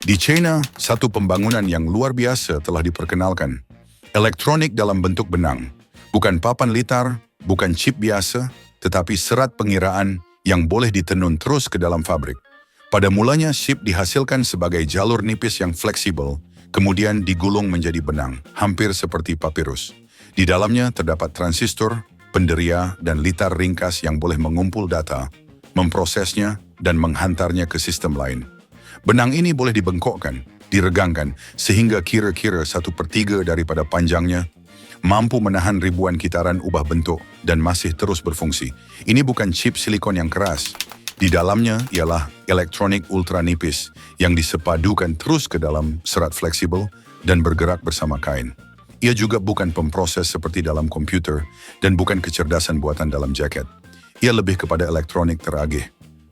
Di China, satu pembangunan yang luar biasa telah diperkenalkan. Elektronik dalam bentuk benang. Bukan papan litar, bukan chip biasa, tetapi serat pengiraan yang boleh ditenun terus ke dalam fabrik. Pada mulanya, chip dihasilkan sebagai jalur nipis yang fleksibel, kemudian digulung menjadi benang, hampir seperti papirus. Di dalamnya terdapat transistor, penderia, dan litar ringkas yang boleh mengumpul data, memprosesnya, dan menghantarnya ke sistem lain. Benang ini boleh dibengkokkan, diregangkan, sehingga kira-kira 1/3 daripada panjangnya mampu menahan ribuan kitaran ubah bentuk dan masih terus berfungsi. Ini bukan chip silikon yang keras. Di dalamnya ialah elektronik ultra nipis yang disepadukan terus ke dalam serat fleksibel dan bergerak bersama kain. Ia juga bukan pemproses seperti dalam komputer dan bukan kecerdasan buatan dalam jaket. Ia lebih kepada elektronik teragih.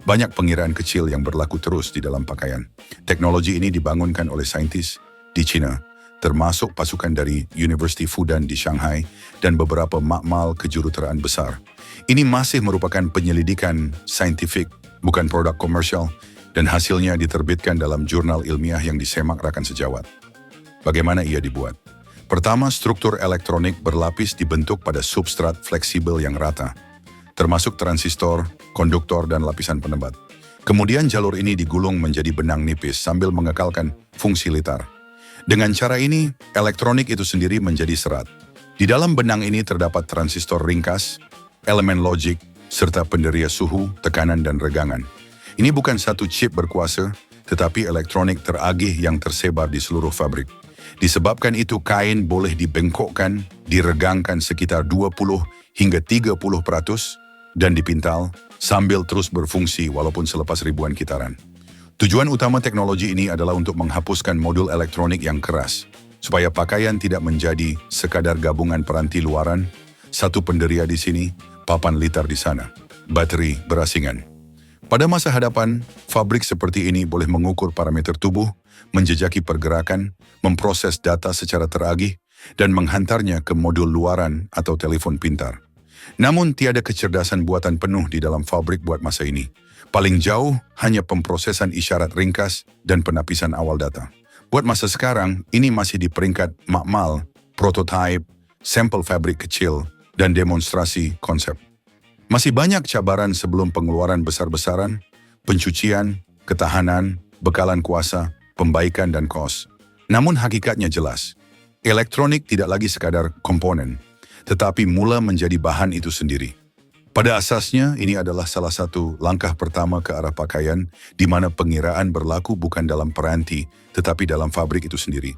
Banyak pengiraan kecil yang berlaku terus di dalam pakaian. Teknologi ini dibangunkan oleh saintis di China, termasuk pasukan dari University Fudan di Shanghai dan beberapa makmal kejuruteraan besar. Ini masih merupakan penyelidikan saintifik, bukan produk komersial, dan hasilnya diterbitkan dalam jurnal ilmiah yang disemak rakan sejawat. Bagaimana ia dibuat? Pertama, struktur elektronik berlapis dibentuk pada substrat fleksibel yang rata, termasuk transistor, konduktor, dan lapisan penebat. Kemudian jalur ini digulung menjadi benang nipis sambil mengekalkan fungsi litar. Dengan cara ini, elektronik itu sendiri menjadi serat. Di dalam benang ini terdapat transistor ringkas, elemen logik, serta penderia suhu, tekanan, dan regangan. Ini bukan satu chip berkuasa, tetapi elektronik teragih yang tersebar di seluruh fabrik. Disebabkan itu, kain boleh dibengkokkan, diregangkan sekitar 20 hingga 30% dan dipintal sambil terus berfungsi walaupun selepas ribuan kitaran. Tujuan utama teknologi ini adalah untuk menghapuskan modul elektronik yang keras, supaya pakaian tidak menjadi sekadar gabungan peranti luaran, satu penderia di sini, papan litar di sana, bateri berasingan. Pada masa hadapan, fabrik seperti ini boleh mengukur parameter tubuh, menjejaki pergerakan, memproses data secara teragih, dan menghantarnya ke modul luaran atau telepon pintar. Namun tiada kecerdasan buatan penuh di dalam fabrik buat masa ini. Paling jauh hanya pemprosesan isyarat ringkas dan penapisan awal data. Buat masa sekarang, ini masih di peringkat makmal, prototype, sampel fabrik kecil, dan demonstrasi konsep. Masih banyak cabaran sebelum pengeluaran besar-besaran, pencucian, ketahanan, bekalan kuasa, pembaikan, dan kos. Namun hakikatnya jelas, elektronik tidak lagi sekadar komponen, tetapi mula menjadi bahan itu sendiri. Pada asasnya, ini adalah salah satu langkah pertama ke arah pakaian di mana pengiraan berlaku bukan dalam peranti, tetapi dalam fabrik itu sendiri.